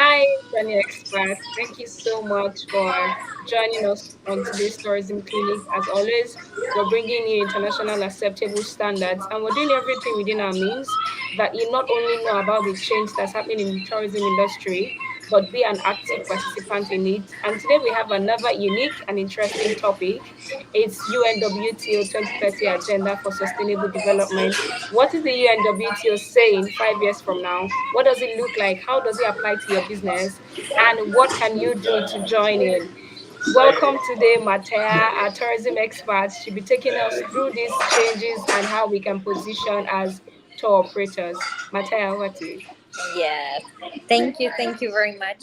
Hi, Journey Experts. Thank you so much for joining us on today's tourism clinic. As always, we're bringing you international acceptable standards and we're doing everything within our means that you not only know about the change that's happening in the tourism industry, but be an active participant in it. And today we have another unique and interesting topic. It's UNWTO 2030 Agenda for Sustainable Development. What is the UNWTO saying 5 years from now? What does it look like? How does it apply to your business? And what can you do to join in? Welcome today, Matea, our tourism expert. She'll be taking us through these changes and how we can position as tour operators. Matea, over to you. Yes, thank you very much,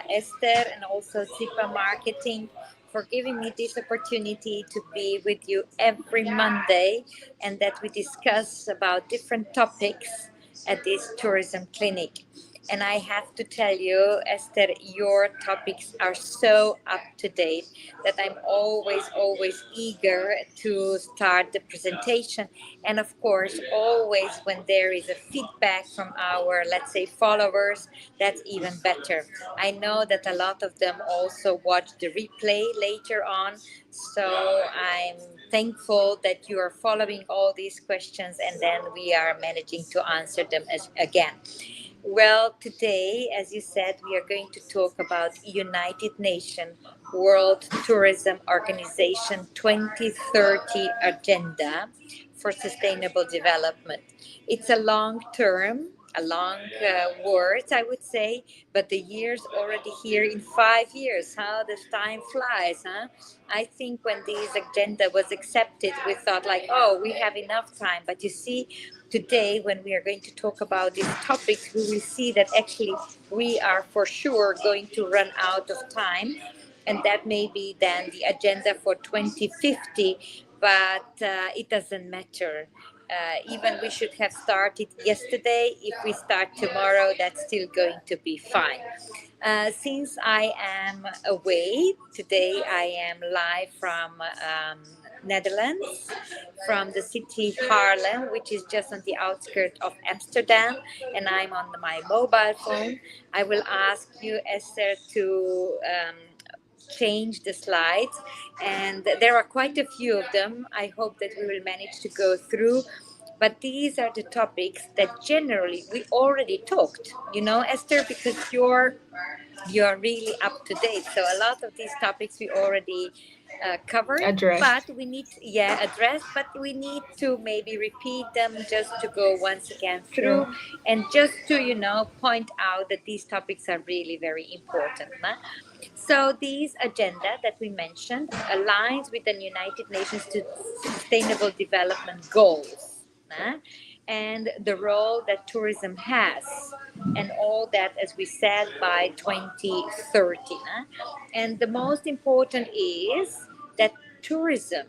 Esther, and also Zipa Marketing for giving me this opportunity to be with you every Monday and that we discuss about different topics at this tourism clinic. And I have to tell you, Esther, your topics are so up to date that I'm always eager to start the presentation. And of course, always when there is a feedback from our, let's say, followers, that's even better. I know that a lot of them also watch the replay later on. So I'm thankful that you are following all these questions and then we are managing to answer them again. Well, today, as you said, we are going to talk about United Nations World Tourism Organization 2030 Agenda for Sustainable Development. It's a long word, I would say, but the year's already here in 5 years. How the time flies, huh? I think when this agenda was accepted, we thought like, oh, we have enough time. But you see, today when we are going to talk about these topics, we will see that actually we are for sure going to run out of time, and that may be then the agenda for 2050, but it doesn't matter. Even we should have started yesterday. If we start tomorrow, that's still going to be fine. Since I am away today, I am live from Netherlands, from the city Haarlem, which is just on the outskirts of Amsterdam, and I'm on my mobile phone. I will ask you, Esther, to change the slides, and there are quite a few of them. I hope that we will manage to go through, but these are the topics that generally we already talked, Esther, because you're really up to date. So a lot of these topics we already covered, but Addressed. we need, yeah, address, but we need to maybe repeat them just to go once again through, Sure. and just to point out that these topics are really very important. Nah? So this agenda that we mentioned aligns with the United Nations Sustainable Development Goals, and the role that tourism has, and all that, as we said, by 2030. And the most important is that tourism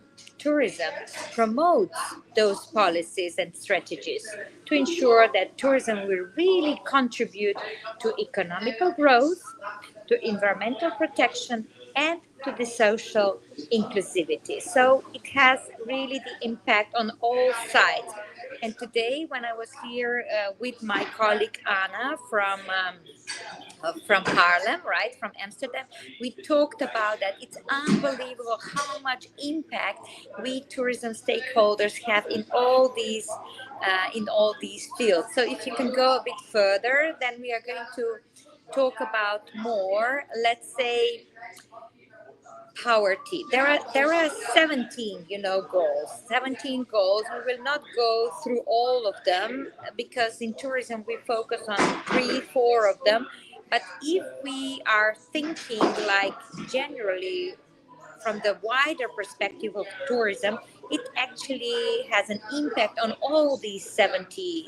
promotes those policies and strategies to ensure that tourism will really contribute to economical growth, to environmental protection, and to the social inclusivity. So it has really the impact on all sides. And today, when I was here with my colleague Anna from Haarlem, right, from Amsterdam, we talked about that. It's unbelievable how much impact we tourism stakeholders have in all these fields. So if you can go a bit further, then we are going to talk about more, let's say, poverty. There are 17, goals. 17 goals. We will not go through all of them because in tourism we focus on 3, 4 of them. But if we are thinking like generally from the wider perspective of tourism, it actually has an impact on all these 17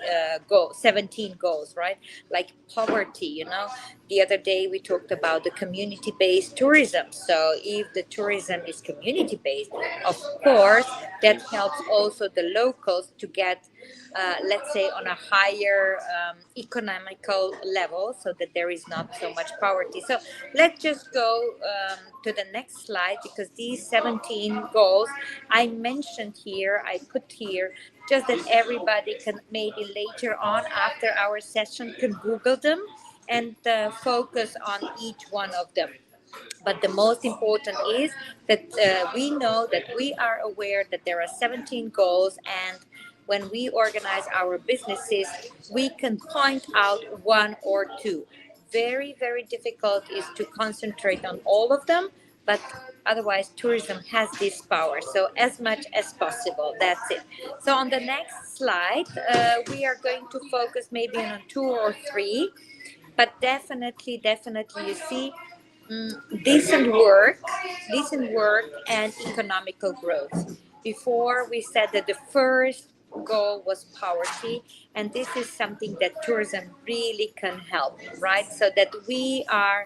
goals, right? Like poverty, the other day we talked about the community-based tourism. So if the tourism is community-based, of course, that helps also the locals to get, let's say, on a higher economical level, so that there is not so much poverty. So let's just go to the next slide, because these 17 goals I mentioned here, I put here, just that everybody can maybe later on after our session can Google them and focus on each one of them. But the most important is that we know that we are aware that there are 17 goals, and when we organize our businesses, we can point out one or two. Very, very difficult is to concentrate on all of them, but otherwise, tourism has this power. So, as much as possible, that's it. So, on the next slide, we are going to focus maybe on two or three, but definitely, you see, decent work and economical growth. Before we said that the first goal was poverty, and this is something that tourism really can help, right? So that we are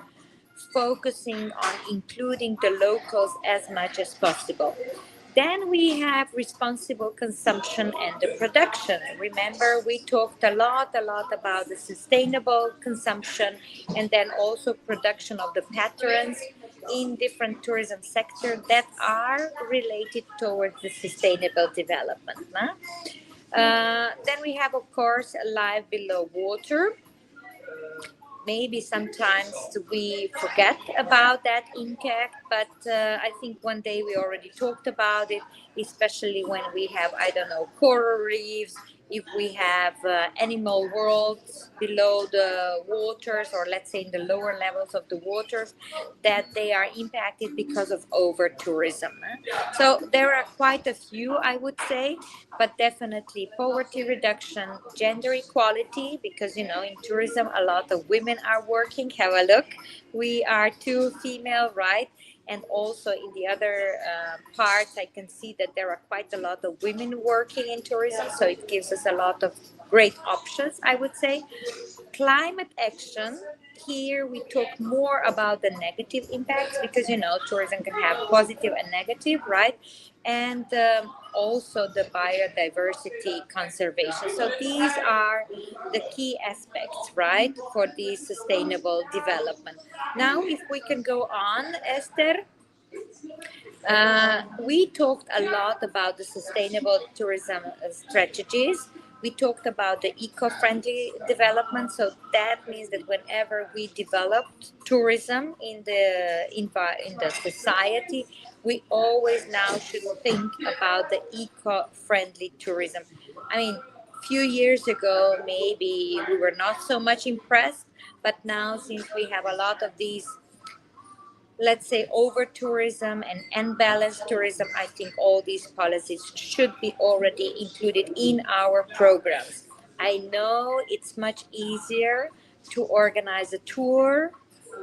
focusing on including the locals as much as possible. Then we have responsible consumption and the production. Remember, we talked a lot about the sustainable consumption, and then also production of the patterns in different tourism sectors that are related towards the sustainable development. Nah? Then we have, of course, life below water. Maybe sometimes we forget about that impact, but I think one day we already talked about it, especially when we have, I don't know, coral reefs, if we have animal worlds below the waters, or let's say in the lower levels of the waters, that they are impacted because of over tourism. So there are quite a few, I would say, but definitely poverty reduction, gender equality, because in tourism a lot of women are working. Have a look, we are two female, right? And also in the other parts, I can see that there are quite a lot of women working in tourism, so it gives us a lot of great options, I would say. Climate action, here we talk more about the negative impacts, because tourism can have positive and negative, right? And also the biodiversity conservation. So these are the key aspects, right, for the sustainable development. Now if we can go on, Esther. We talked a lot about the sustainable tourism strategies. We talked about the eco-friendly development. So that means that whenever we develop tourism in the society, we always now should think about the eco-friendly tourism. I mean, few years ago, maybe we were not so much impressed, but now since we have a lot of these, let's say, over tourism and unbalanced tourism, I think all these policies should be already included in our programs. I know it's much easier to organize a tour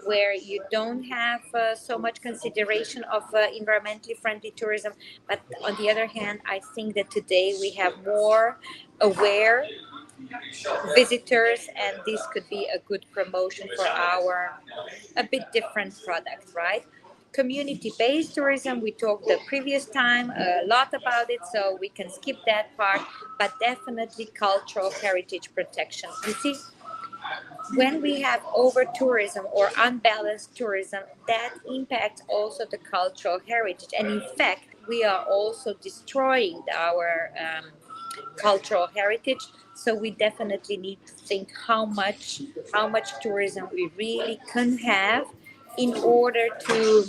where you don't have so much consideration of environmentally friendly tourism, but on the other hand, I think that today we have more aware visitors, and this could be a good promotion for our a bit different product, right? Community-based tourism, we talked the previous time a lot about it, so we can skip that part, but definitely cultural heritage protection. You see, when we have over tourism or unbalanced tourism, that impacts also the cultural heritage, and in fact we are also destroying our cultural heritage. So we definitely need to think how much tourism we really can have in order to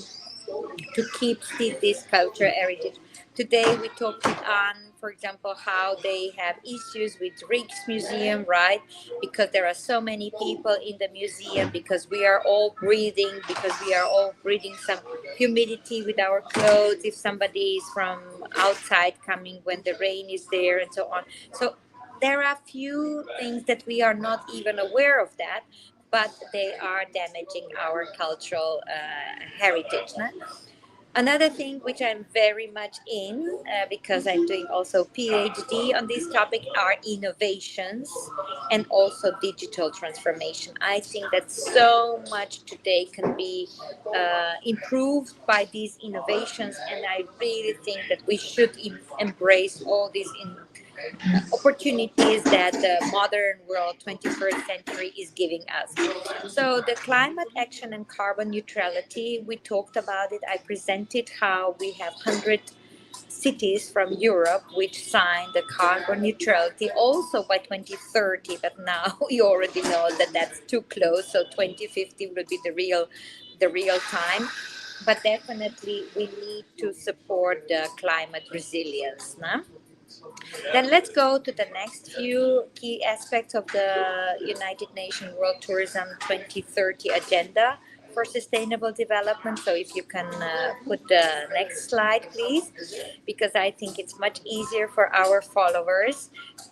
keep still this cultural heritage. Today we talked on, for example, how they have issues with Rijksmuseum, right? Because there are so many people in the museum, because we are all breathing some humidity with our clothes if somebody is from outside coming when the rain is there and so on. So there are few things that we are not even aware of that, but they are damaging our cultural heritage. No? Another thing which I'm very much in, because I'm doing also PhD on this topic, are innovations and also digital transformation. I think that so much today can be improved by these innovations, and I really think that we should embrace all these opportunities that the modern world 21st century is giving us. So the climate action and carbon neutrality, we talked about it. I presented how we have 100 cities from Europe which signed the carbon neutrality also by 2030, but now we already know that that's too close. So 2050 will be the real time. But definitely we need to support the climate resilience. Nah? Then let's go to the next few key aspects of the United Nations World Tourism 2030 agenda for sustainable development. So if you can put the next slide, please, because I think it's much easier for our followers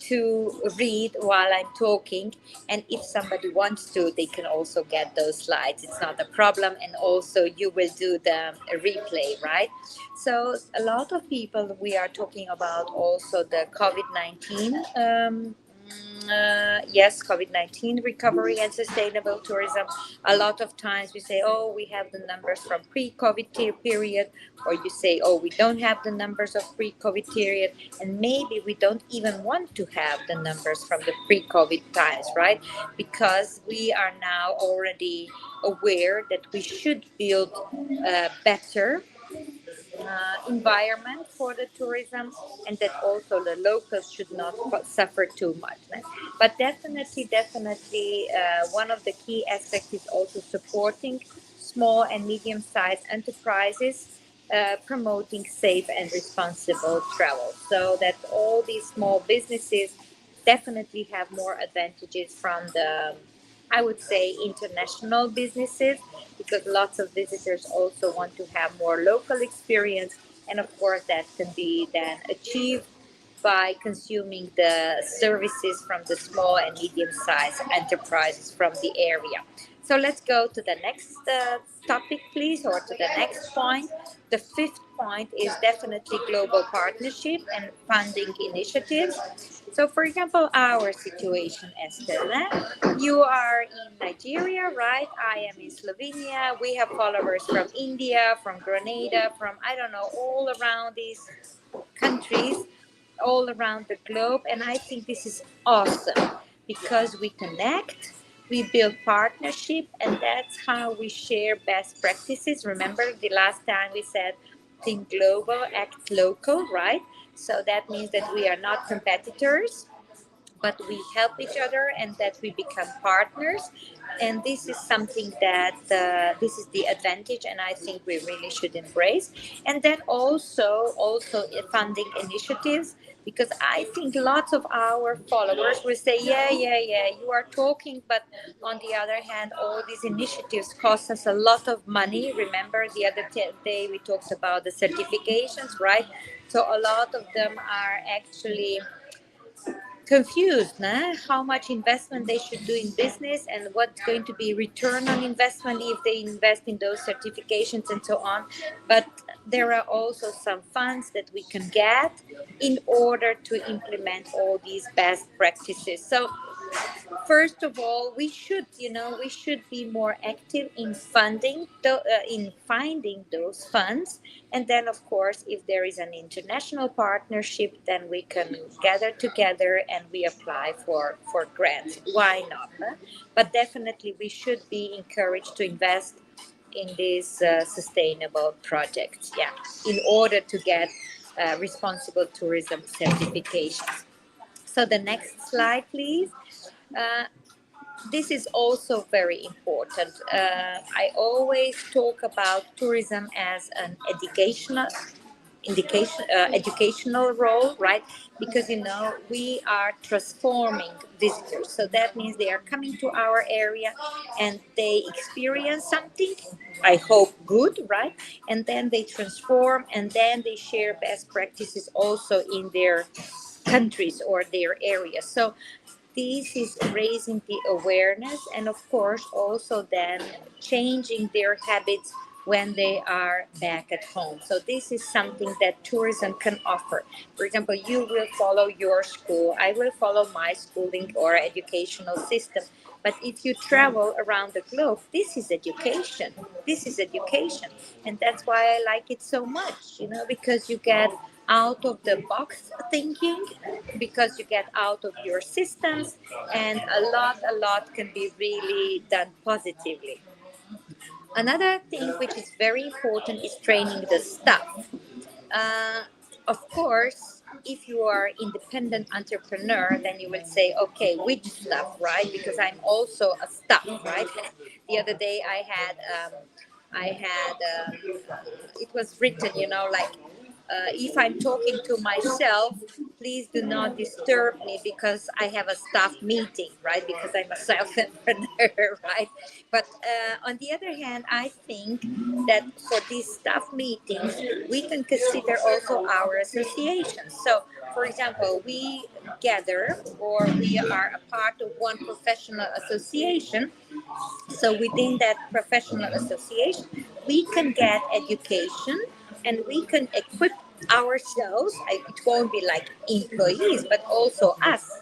to read while I'm talking. And if somebody wants to, they can also get those slides. It's not a problem. And also you will do the replay, right? So a lot of people, we are talking about also the COVID-19. Yes, COVID-19 recovery and sustainable tourism. A lot of times we say, oh, we have the numbers from pre-COVID period, or you say, oh, we don't have the numbers of pre-COVID period, and maybe we don't even want to have the numbers from the pre-COVID times, right? Because we are now already aware that we should build better environment for the tourism, and that also the locals should not suffer too much. But definitely, one of the key aspects is also supporting small and medium-sized enterprises, promoting safe and responsible travel, so that all these small businesses definitely have more advantages from the, I would say, international businesses, because lots of visitors also want to have more local experience. And of course, that can be then achieved by consuming the services from the small and medium sized enterprises from the area. So let's go to the next topic, please, or to the next point. The fifth point is definitely global partnership and funding initiatives. So, for example, our situation, Esther, you are in Nigeria, right? I am in Slovenia. We have followers from India, from Grenada, from, I don't know, all around these countries, all around the globe. And I think this is awesome because we connect, we build partnership, and that's how we share best practices. Remember the last time we said think global, act local, right? So that means that we are not competitors, but we help each other and that we become partners. And this is something that this is the advantage, and I think we really should embrace. And then also funding initiatives, because I think lots of our followers will say, yeah, you are talking, but on the other hand, all these initiatives cost us a lot of money. Remember the other day we talked about the certifications, right? So a lot of them are actually confused, nah? How much investment they should do in business and what's going to be return on investment if they invest in those certifications and so on. But there are also some funds that we can get in order to implement all these best practices. So first of all, we should be more active in in finding those funds. And then of course, if there is an international partnership, then we can gather together and we apply for grants. Why not, huh? But definitely we should be encouraged to invest in these sustainable projects, yeah, in order to get responsible tourism certifications. So the next slide, please. uh, this is also very important. I always talk about tourism as an educational role, right? Because we are transforming visitors. So that means they are coming to our area and they experience something. I hope good, right? And then they transform and then they share best practices also in their countries or their areas. So this is raising the awareness and, of course, also then changing their habits when they are back at home. So this is something that tourism can offer. For example, you will follow your school, I will follow my schooling or educational system. But if you travel around the globe, this is education. This is education. And that's why I like it so much, because you get out of the box thinking, because you get out of your systems, and a lot can be really done positively. Another thing which is very important is training the staff. Uh, of course, if you are independent entrepreneur, then you will say, okay, which staff, right? Because I'm also a staff, right? The other day I had it was written, like, if I'm talking to myself, please do not disturb me because I have a staff meeting, right? Because I'm a self-entrepreneur, right? But on the other hand, I think that for these staff meetings, we can consider also our associations. So, for example, we gather or we are a part of one professional association. So within that professional association, we can get education and we can equip ourselves. It won't be like employees, but also us,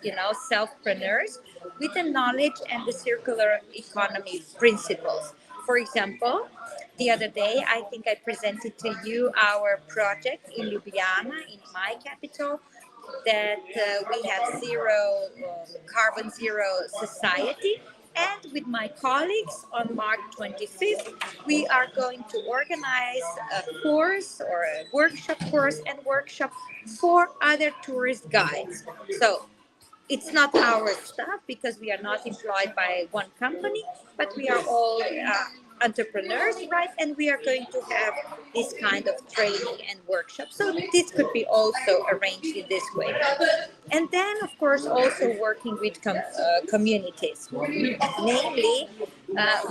selfpreneurs, with the knowledge and the circular economy principles. For example, the other day, I think I presented to you our project in Ljubljana, in my capital, that we have carbon zero society. And with my colleagues on March 25th, we are going to organize a course or a workshop course and workshop for other tourist guides. So it's not our staff because we are not employed by one company, but we are all entrepreneurs, right? And we are going to have this kind of training and workshop. So this could be also arranged in this way. And then, of course, also working with communities. Namely,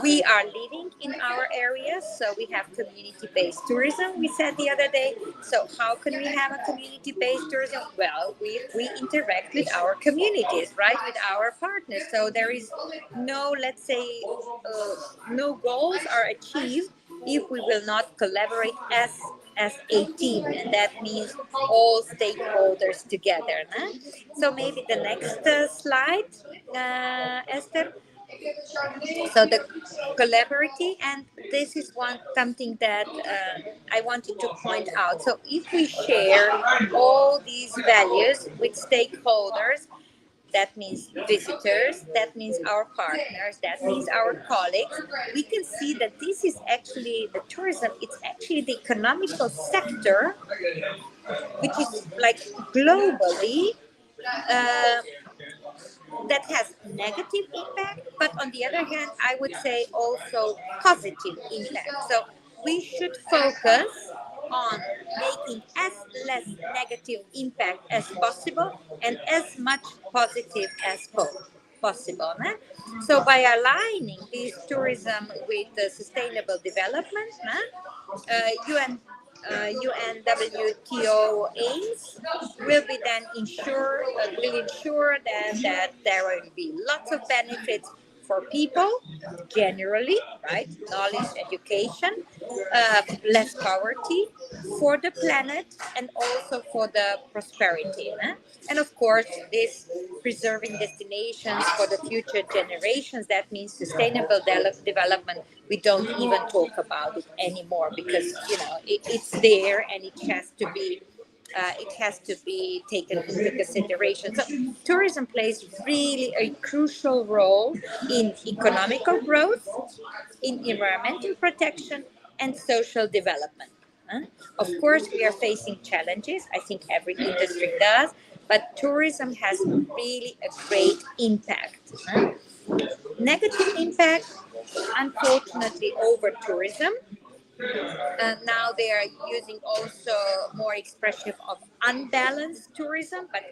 we are living in our areas, so we have community-based tourism, we said the other day. So how can we have a community-based tourism? Well, we interact with our communities, right, with our partners. So there is no, let's say, no goals are achieved if we will not collaborate as a team, and that means all stakeholders together. Nah? So maybe the next slide, Esther. So the collaborative, and this is one something that I wanted to point out. So if we share all these values with stakeholders, that means visitors, that means our partners, that means our colleagues, we can see that this is actually the tourism, it's actually the economical sector which is like globally uh, that has negative impact, but on the other hand, I would say also positive impact. So we should focus on making as less negative impact as possible and as much positive as possible. Né? So by aligning this tourism with sustainable development, UN UNWTO aims will ensure that there will be lots of benefits for people generally, right? Knowledge, education, less poverty for the planet, and also for the prosperity. And of course, this preserving destinations for the future generations, that means sustainable development. We don't even talk about it anymore because it's there and it has to be taken into consideration. So tourism plays really a crucial role in economical growth, in environmental protection, and social development. Huh? Of course, we are facing challenges. I think every industry does, but tourism has really a great impact. Huh? Negative impact, unfortunately, over tourism. Now they are using also more expression of unbalanced tourism, but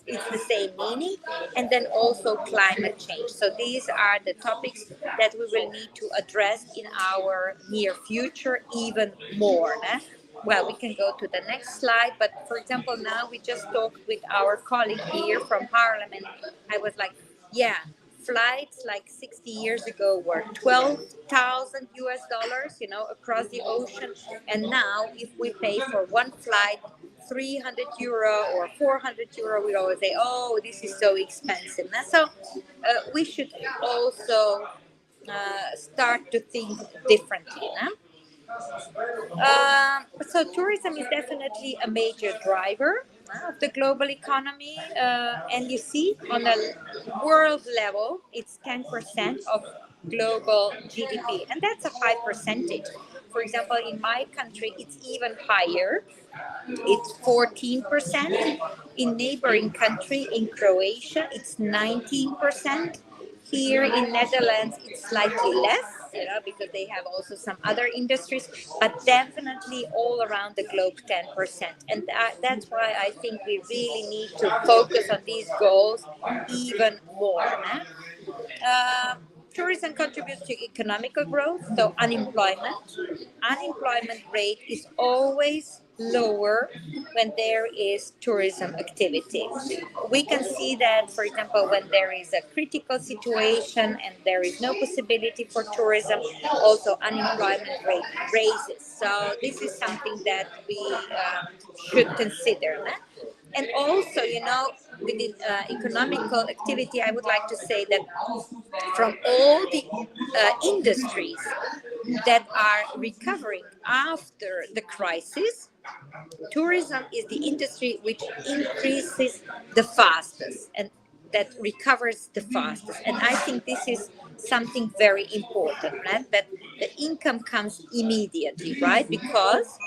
it's the same meaning. And then also climate change. So these are the topics that we will need to address in our near future even more. Né? Well, we can go to the next slide, but for example, now we just talked with our colleague here from Parliament. I was like, yeah, flights like 60 years ago were 12,000 US dollars, across the ocean. And now, if we pay for one flight 300 euro or 400 euro, we always say, oh, this is so expensive. And so we should also start to think differently. No? So tourism is definitely a major driver of the global economy, and you see on a world level, it's 10% of global GDP, and that's a high percentage. For example, in my country, it's even higher. It's 14%. In neighboring country, in Croatia, it's 19%. Here in Netherlands, it's slightly less, because they have also some other industries, but definitely all around the globe, 10%. And that's why I think we really need to focus on these goals even more. Uh, Tourism contributes to economical growth, so unemployment rate is always lower when there is tourism activity. We can see that, for example, when there is a critical situation and there is no possibility for tourism, also unemployment rate raises. So this is something that we should consider. And also, within economical activity, I would like to say that from all the industries that are recovering after the crisis, tourism is the industry which increases the fastest and that recovers the fastest. And I think this is something very important, right? That the income comes immediately, right? Because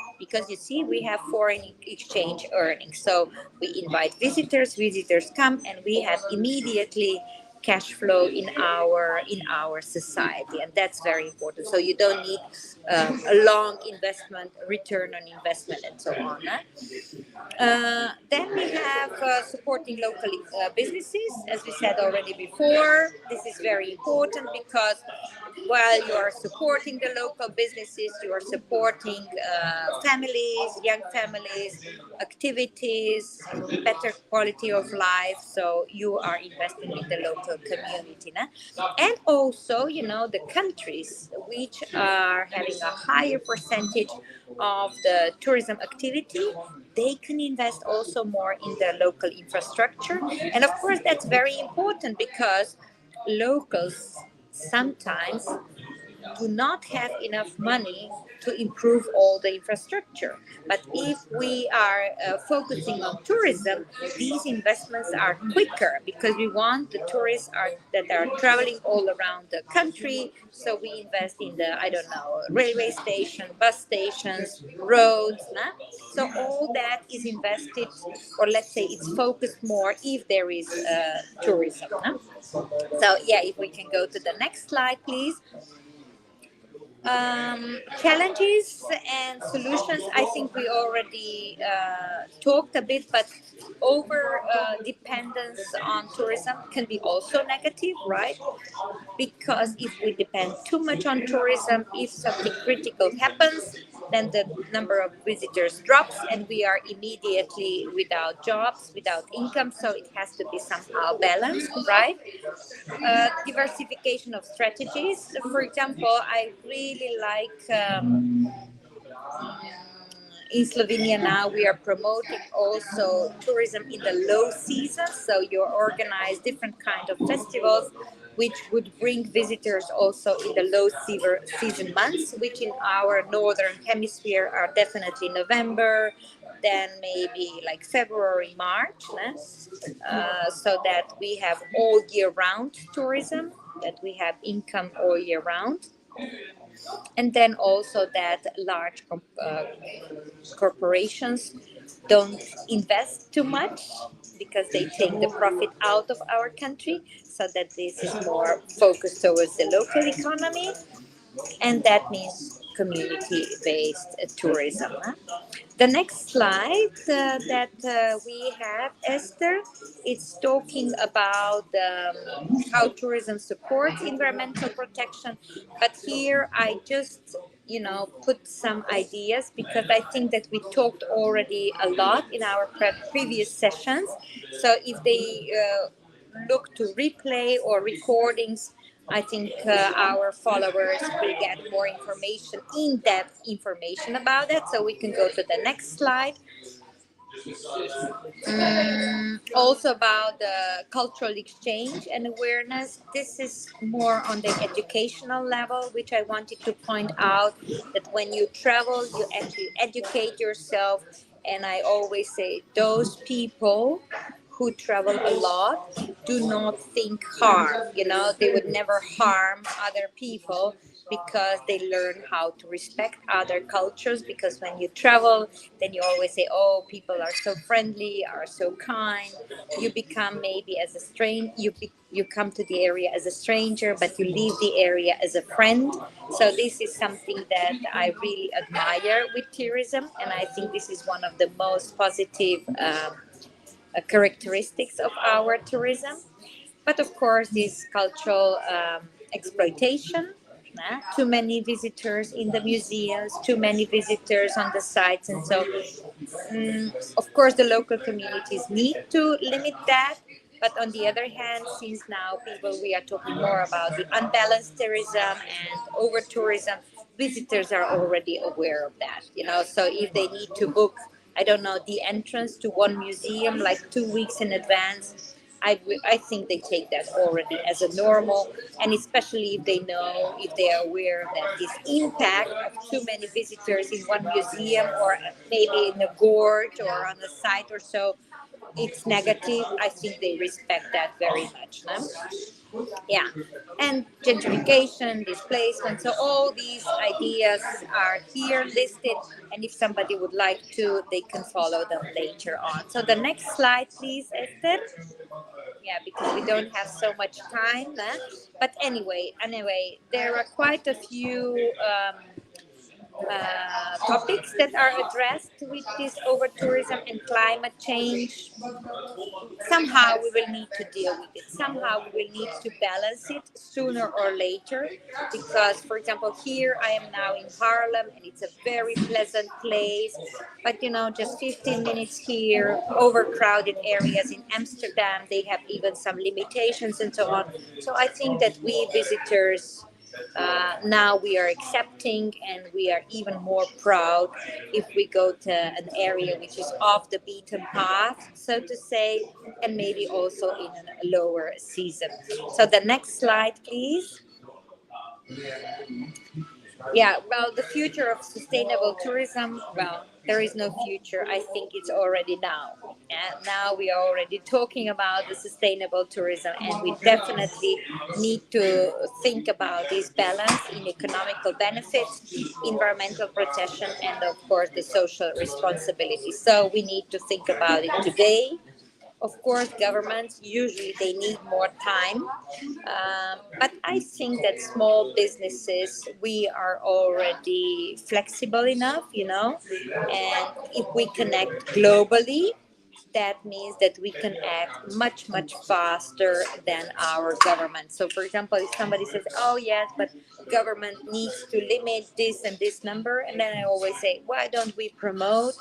you see, we have foreign exchange earnings. So we invite visitors come, and we have immediately cash flow in our society, and that's very important. So you don't need a long investment, return on investment, and so on. Then we have supporting local businesses, as we said already before. This is very important because while you are supporting the local businesses, you are supporting young families, activities, better quality of life. So you are investing in the local community. Nah? And also, the countries which are having a higher percentage of the tourism activity, they can invest also more in the local infrastructure. And of course, that's very important because locals sometimes do not have enough money to improve all the infrastructure. But if we are focusing on tourism, these investments are quicker because we want the tourists that are traveling all around the country. So we invest in the, I don't know, railway station, bus stations, roads. Nah? So all that is invested, or let's say it's focused more if there is tourism. Nah? So yeah, if we can go to the next slide, please. Challenges and solutions, I think we already talked a bit, but over dependence on tourism can be also negative, right? Because if we depend too much on tourism, if something critical happens, then the number of visitors drops and we are immediately without jobs, without income. So it has to be somehow balanced, right? Diversification of strategies. For example, I really like in Slovenia now we are promoting also tourism in the low season. So you organize different kind of festivals which would bring visitors also in the low season months, which in our northern hemisphere are definitely November, then maybe like February, March, so that we have all year round tourism, that we have income all year round. And then also that large corporations don't invest too much because they take the profit out of our country, so that this is more focused towards the local economy, and that means community-based tourism. The next slide that we have, Esther, it's talking about how tourism supports environmental protection. But here I just, put some ideas because I think that we talked already a lot in our previous sessions. So if they look to replay or recordings, I think our followers will get more information, in-depth information about it. So we can go to the next slide. Also about the cultural exchange and awareness. This is more on the educational level, which I wanted to point out that when you travel, you actually educate yourself. And I always say those people who travel a lot do not think harm. They would never harm other people because they learn how to respect other cultures. Because when you travel, then you always say, oh, people are so friendly, are so kind. You become maybe as a stranger, you come to the area as a stranger, but you leave the area as a friend. So this is something that I really admire with tourism, and I think this is one of the most positive characteristics of our tourism. But of course, this cultural exploitation, too many visitors in the museums, too many visitors on the sites, and so of course the local communities need to limit that. But on the other hand, since now people we are talking more about the unbalanced tourism and over tourism, visitors are already aware of that. So if they need to book, I don't know, the entrance to one museum like 2 weeks in advance, I think they take that already as a normal, and especially if they know, if they are aware that this impact of too many visitors in one museum or maybe in a gorge or on a site or so, it's negative. I think they respect that very much. No? Yeah, and gentrification, displacement. So all these ideas are here listed, and if somebody would like to, they can follow them later on. So the next slide, please, Esther. Yeah, because we don't have so much time. But anyway, there are quite a few topics that are addressed with this over tourism and climate change. Somehow we will need to deal with it. Somehow we will need to balance it sooner or later. Because, for example, here I am now in Harlem and it's a very pleasant place. But just 15 minutes here, overcrowded areas in Amsterdam, they have even some limitations and so on. So I think that we visitors now we are accepting and we are even more proud if we go to an area which is off the beaten path, so to say, and maybe also in a lower season. So the next slide, please. Yeah, well, the future of sustainable tourism, well, there is no future. I think it's already now. And now we are already talking about the sustainable tourism, and we definitely need to think about this balance in economical benefits, environmental protection, and of course the social responsibility. So we need to think about it today. Of course, governments usually they need more time, but I think that small businesses we are already flexible enough, and if we connect globally, that means that we can act much faster than our government. So for example, if somebody says, oh yes, but government needs to limit this and this number, and then I always say, why don't we promote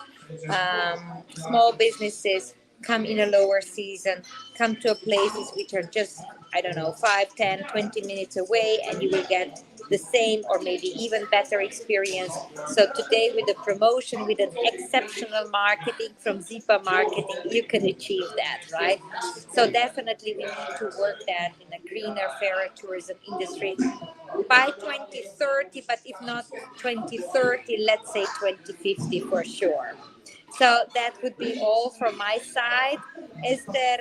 small businesses, come in a lower season, come to places which are just, I don't know, 5, 10, 20 minutes away, and you will get the same or maybe even better experience. So today with the promotion, with an exceptional marketing from Zipa Marketing, you can achieve that, right? So definitely we need to work that in a greener, fairer tourism industry by 2030, but if not 2030, let's say 2050 for sure. So that would be all from my side. Esther,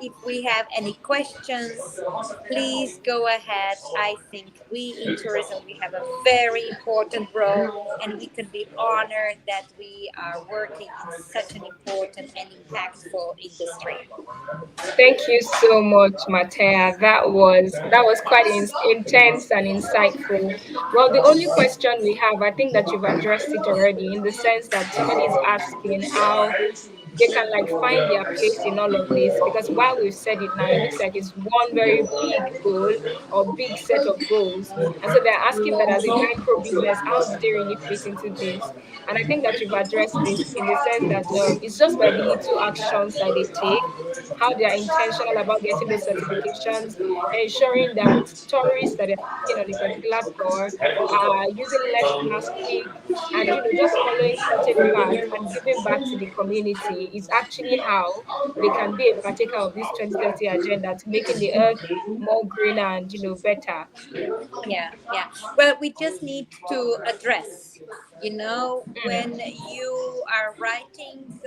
if we have any questions, please go ahead. I think we in tourism, we have a very important role, and we can be honored that we are working in such an important and impactful industry. Thank you so much, Matea. That was quite intense and insightful. Well, the only question we have, I think that you've addressed it already, in the sense that somebody is asking how they can like find their place in all of this. Because while we've said it now, it looks like it's one very big goal or big set of goals. And so they're asking that as a micro business, how do they really fit into this? And I think that you've addressed this in the sense that it's just by the little actions that they take, how they are intentional about getting those certifications, ensuring that tourists that are visiting on a particular tour are using less plastic, and just following certain paths and giving back to the community is actually how they can be a partaker of this 2030 agenda to making the earth more greener and better. Yeah, yeah. Well, we just need to address, when Mm, you are writing,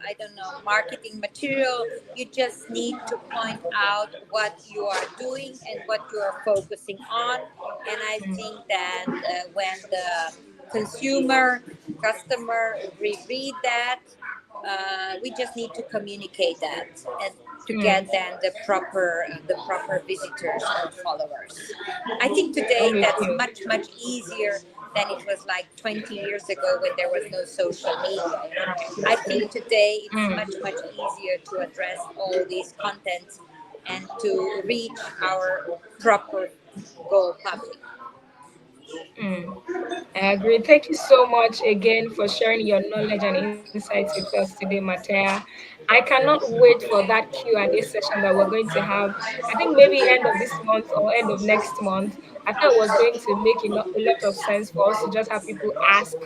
I don't know, marketing material, you just need to point out what you are doing and what you are focusing on. And I mm, think that when the consumer, customer reread that, we just need to communicate that and to get mm. then the proper visitors or followers. I think I'm today with that's you. much easier than it was like 20 years ago when there was no social media. I think today it's Mm, much easier to address all these contents and to reach our proper goal public. mm. I agree. Thank you so much again for sharing your knowledge and insights with us today, Matea. I cannot wait for that Q&A session that we're going to have. I think maybe end of this month or end of next month. I thought it was going to make a lot of sense for us to just have people ask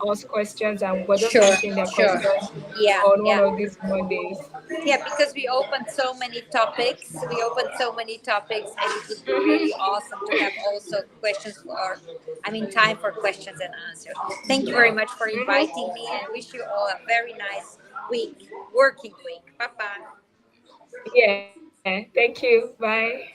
us questions and we're just Sure, answering their sure. questions Yeah, on one yeah. of these Mondays. Yeah, because we opened so many topics. We opened so many topics, and it would be really Hmm. awesome to have also questions for, I mean, time for questions and answers. Thank you very much for Hmm. inviting me, and wish you all a very nice week, working week. Bye bye. Yeah. Thank you. Bye.